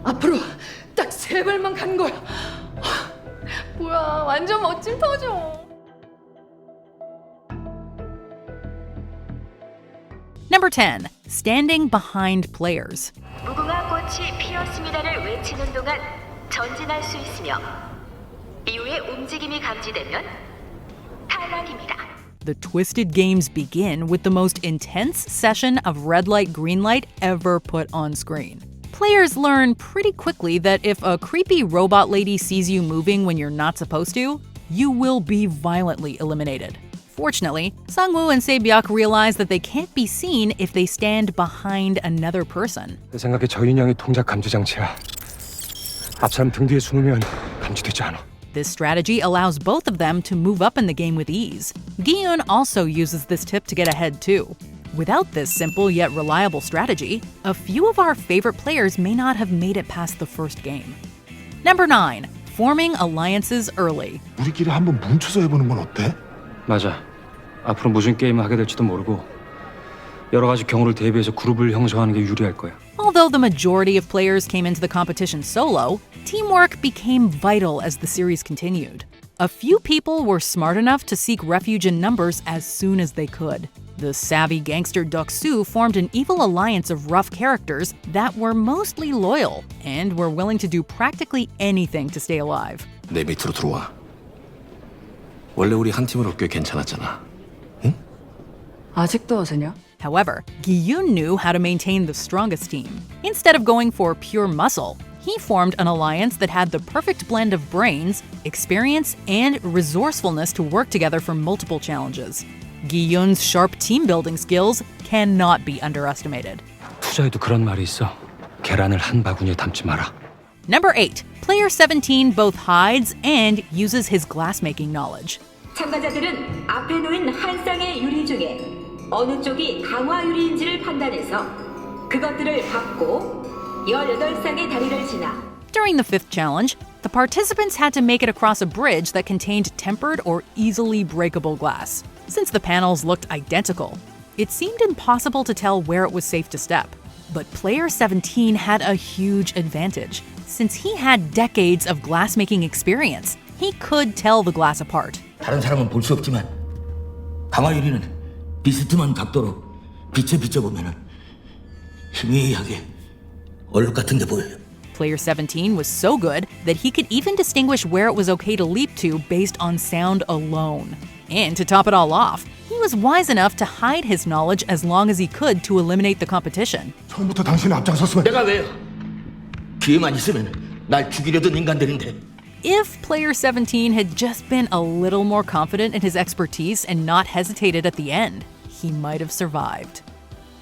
앞으로 딱 3발만 가는 거야. 뭐야, 완전 멋진 터져. Number 10. Standing behind players. 무궁화 꽃이 피었습니다를 외치는 동안 전진할 수 있으며 이후에 움직임이 감지되면 탈락입니다. The twisted games begin with the most intense session of red light, green light ever put on screen. Players learn pretty quickly that if a creepy robot lady sees you moving when you're not supposed to, you will be violently eliminated. Fortunately, Sang-woo and Sae-byeok realize that they can't be seen if they stand behind another person. 내 생각에 저 인형이 동작 감지 장치야. 앞사람 등 뒤에 숨으면 감지되지 않아. This strategy allows both of them to move up in the game with ease. Gi-hun also uses this tip to get ahead too. Without this simple yet reliable strategy, a few of our favorite players may not have made it past the first game. Number 9. Forming alliances early. 우리끼리 한번 뭉쳐서 해보는 건 어때? 맞아. 앞으로 무슨 게임을 하게 될지도 모르고 여러 가지 경우를 대비해서 그룹을 형성하는 게 유리할 거야. Although the majority of players came into the competition solo, teamwork became vital as the series continued. A few people were smart enough to seek refuge in numbers as soon as they could. The savvy gangster Deok-su formed an evil alliance of rough characters that were mostly loyal and were willing to do practically anything to stay alive. 내 밑으로 들어와. 원래 우리 한 팀으로 꽤 괜찮았잖아. 응? 아직도 하세냐? However, Gi-hun knew how to maintain the strongest team. Instead of going for pure muscle, he formed an alliance that had the perfect blend of brains, experience, and resourcefulness to work together for multiple challenges. Gi-hun's sharp team-building skills cannot be underestimated. 투자에도 그런 말이 있어. 계란을 한 바구니에 담지 마라. Number 8. Player 17 both hides and uses his glassmaking knowledge. 참가자들은 앞에 놓인 한 쌍의 유리 중에 어느 쪽이 강화 유리인지를 판단해서 그것들을 받고 18쌍의 다리를 지나 During the fifth challenge, the participants had to make it across a bridge that contained tempered or easily breakable glass. Since the panels looked identical, it seemed impossible to tell where it was safe to step. But player 17 had a huge advantage. Since he had decades of glassmaking experience, he could tell the glass apart. 다른 사람은 볼 수 없지만 강화 유리는 비스듬한 각도로 빛에 비춰보면 희미하게 얼룩 같은 게 보여요. Player 17 was so good that he could even distinguish where it was okay to leap to based on sound alone. And to top it all off, he was wise enough to hide his knowledge as long as he could to eliminate the competition. 처음부터 당신이 앞장섰으면 내가 왜요? 기회만 있으면 날 죽이려던 인간들인데. If player 17 had just been a little more confident in his expertise and not hesitated at the end, he might have survived.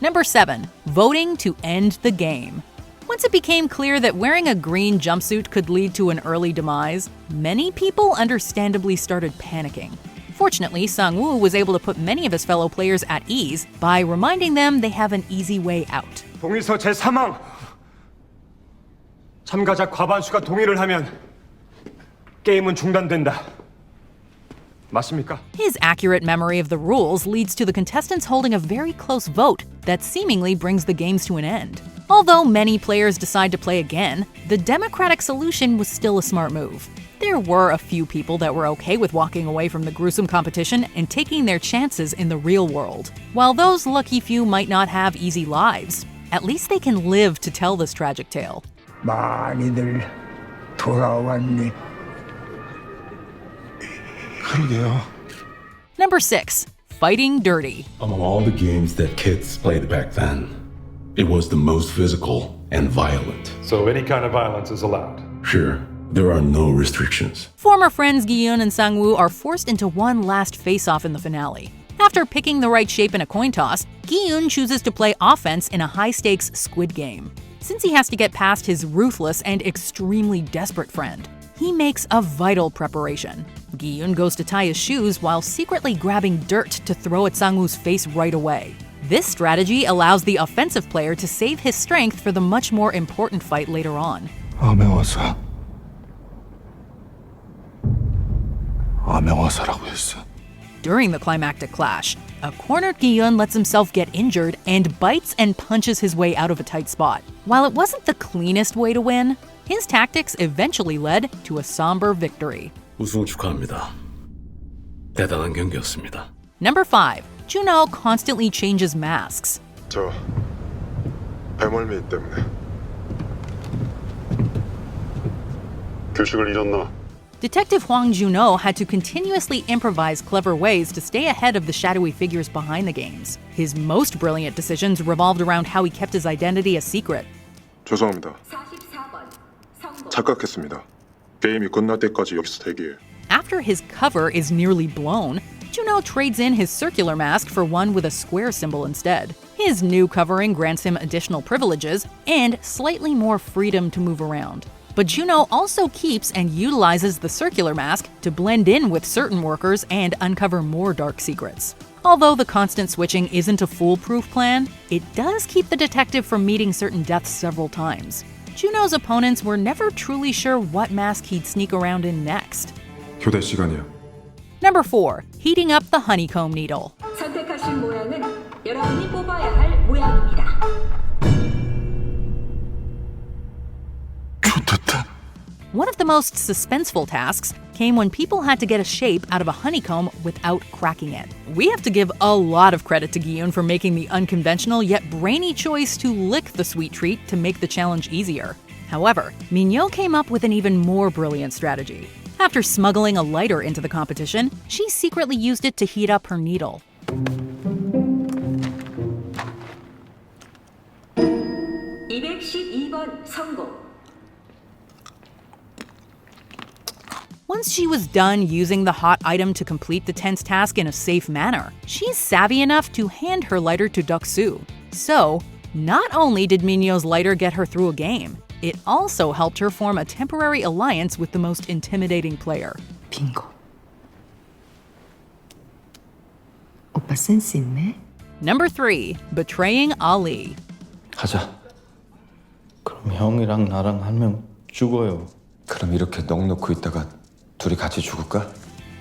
Number 7. Voting to end the game. Once it became clear that wearing a green jumpsuit could lead to an early demise, many people understandably started panicking. Fortunately, Sang-woo was able to put many of his fellow players at ease by reminding them they have an easy way out. 동의서 제3항. 참가자 과반수가 동의를 하면 게임은 중단된다. 맞습니까? His accurate memory of the rules leads to the contestants holding a very close vote that seemingly brings the games to an end. Although many players decide to play again, the democratic solution was still a smart move. There were a few people that were okay with walking away from the gruesome competition and taking their chances in the real world. While those lucky few might not have easy lives, at least they can live to tell this tragic tale. 많이들 돌아왔니? 그러게요. Number 6. Fighting dirty. Among all the games that kids played back then, it was the most physical and violent. So any kind of violence is allowed? Sure, there are no restrictions. Former friends Gi-hun and Sang-woo are forced into one last face-off in the finale. After picking the right shape in a coin toss, Gi-hun chooses to play offense in a high-stakes Squid Game. Since he has to get past his ruthless and extremely desperate friend, he makes a vital preparation. Gi-hun goes to tie his shoes while secretly grabbing dirt to throw at Sang-woo's face right away. This strategy allows the offensive player to save his strength for the much more important fight later on. 암행어사. 암행어사라고 했어. During the climactic clash, a cornered Gi-hun lets himself get injured and bites and punches his way out of a tight spot. While it wasn't the cleanest way to win, his tactics eventually led to a somber victory. 우승 축하합니다. 대단한 경기였습니다. Number 5. Juno constantly changes masks. 저 배멀미 때문에 규칙을 잊었나? Detective Hwang Juno had to continuously improvise clever ways to stay ahead of the shadowy figures behind the games. His most brilliant decisions revolved around how he kept his identity a secret. 죄송합니다. 44번 성공. 착각했습니다. 게임이 끝날 때까지 여기서 대기해. After his cover is nearly blown, Juno trades in his circular mask for one with a square symbol instead. His new covering grants him additional privileges and slightly more freedom to move around. But Juno also keeps and utilizes the circular mask to blend in with certain workers and uncover more dark secrets. Although the constant switching isn't a foolproof plan, it does keep the detective from meeting certain deaths several times. Juno's opponents were never truly sure what mask he'd sneak around in next. 교대 시간이야. Number 4. Heating up the honeycomb needle. 선택하신 모양은 여러분이 뽑아야 할 모양입니다. 좋됐다. One of the most suspenseful tasks came when people had to get a shape out of a honeycomb without cracking it. We have to give a lot of credit to Gi-hun for making the unconventional yet brainy choice to lick the sweet treat to make the challenge easier. However, Minyo came up with an even more brilliant strategy. After smuggling a lighter into the competition, she secretly used it to heat up her needle. 212번 성공. Once she was done using the hot item to complete the tense task in a safe manner, she's savvy enough to hand her lighter to Deok-su. So, not only did Minyo's lighter get her through a game, it also helped her form a temporary alliance with the most intimidating player. 빙고. 오빠 센스 있네. Number 3. Betraying Ali. 하자. 그럼 형이랑 나랑 한 명 죽어요. 그럼 이렇게 넋놓고 있다가 둘이 같이 죽을까?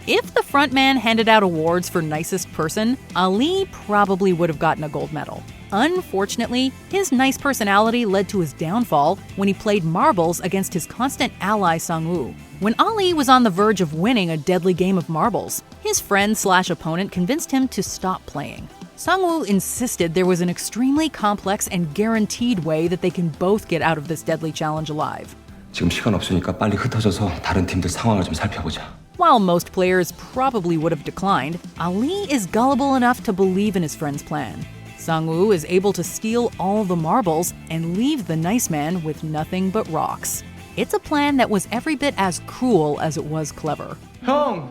If the frontman handed out awards for nicest person, Ali probably would have gotten a gold medal. Unfortunately, his nice personality led to his downfall when he played marbles against his constant ally Sang-woo. When Ali was on the verge of winning a deadly game of marbles, his friend/opponent convinced him to stop playing. Sang-woo insisted there was an extremely complex and guaranteed way that they can both get out of this deadly challenge alive. 지금 시간 없으니까 빨리 흩어져서 다른 팀들 상황을 좀 살펴보자. While most players probably would have declined, Ali is gullible enough to believe in his friend's plan. Sang-woo is able to steal all the marbles and leave the nice man with nothing but rocks. It's a plan that was every bit as cruel as it was clever. 형!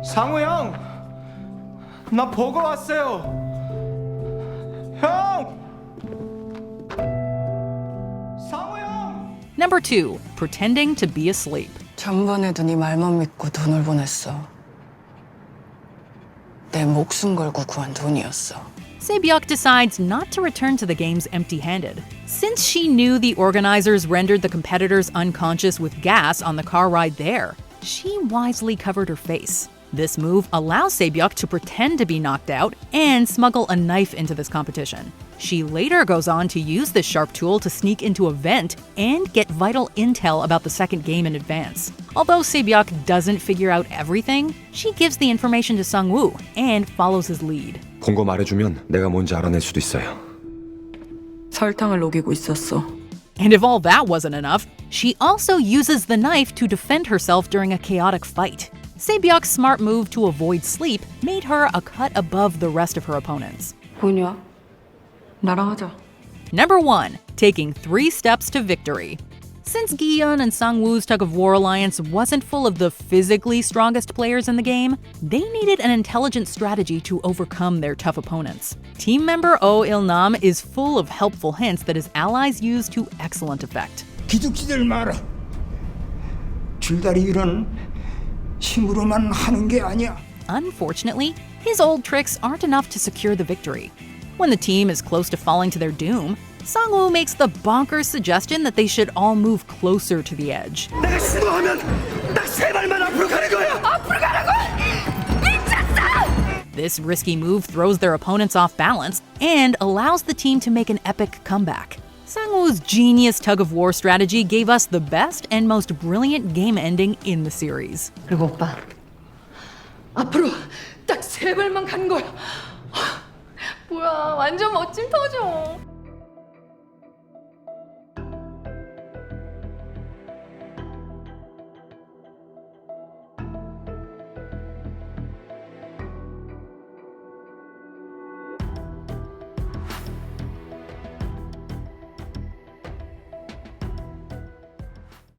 상우 형! 나 보고 왔어요! 형! 상우 형! Number 2. Pretending to be asleep. 전번에도 네 말만 믿고 돈을 보냈어. 내 목숨 걸고 구한 돈이었어. Sae-byeok decides not to return to the games empty-handed. Since she knew the organizers rendered the competitors unconscious with gas on the car ride there, she wisely covered her face. This move allows Sae-byeok to pretend to be knocked out and smuggle a knife into this competition. She later goes on to use this sharp tool to sneak into a vent and get vital intel about the second game in advance. Although Sae-byeok doesn't figure out everything, she gives the information to Sang-woo and follows his lead. 본 거 말해주면 내가 뭔지 알아낼 수도 있어요. 설탕을 녹이고 있었어. And if all that wasn't enough, she also uses the knife to defend herself during a chaotic fight. Sae-byeok's smart move to avoid sleep made her a cut above the rest of her opponents. 뭐냐? 나랑 하자. Number 1. Taking 3 steps to victory. Since Gi-hun and Sang-woo's tug-of-war alliance wasn't full of the physically strongest players in the game, they needed an intelligent strategy to overcome their tough opponents. Team member Oh Il-nam is full of helpful hints that his allies use to excellent effect. 기죽지들 마라. 줄다리 일은 힘으로만 하는 게 아니야. Unfortunately, his old tricks aren't enough to secure the victory. When the team is close to falling to their doom, Sang-woo makes the bonkers suggestion that they should all move closer to the edge. 내가 신고하면 딱 3발만 앞으로 가는 거야. 앞으로 가라고! 미쳤어! This risky move throws their opponents off balance and allows the team to make an epic comeback. Sang-woo's genius tug-of-war strategy gave us the best and most brilliant game ending in the series. 그리고 오빠, 앞으로 딱 3발만 간 거야. 뭐야, 완전 멋진 터져.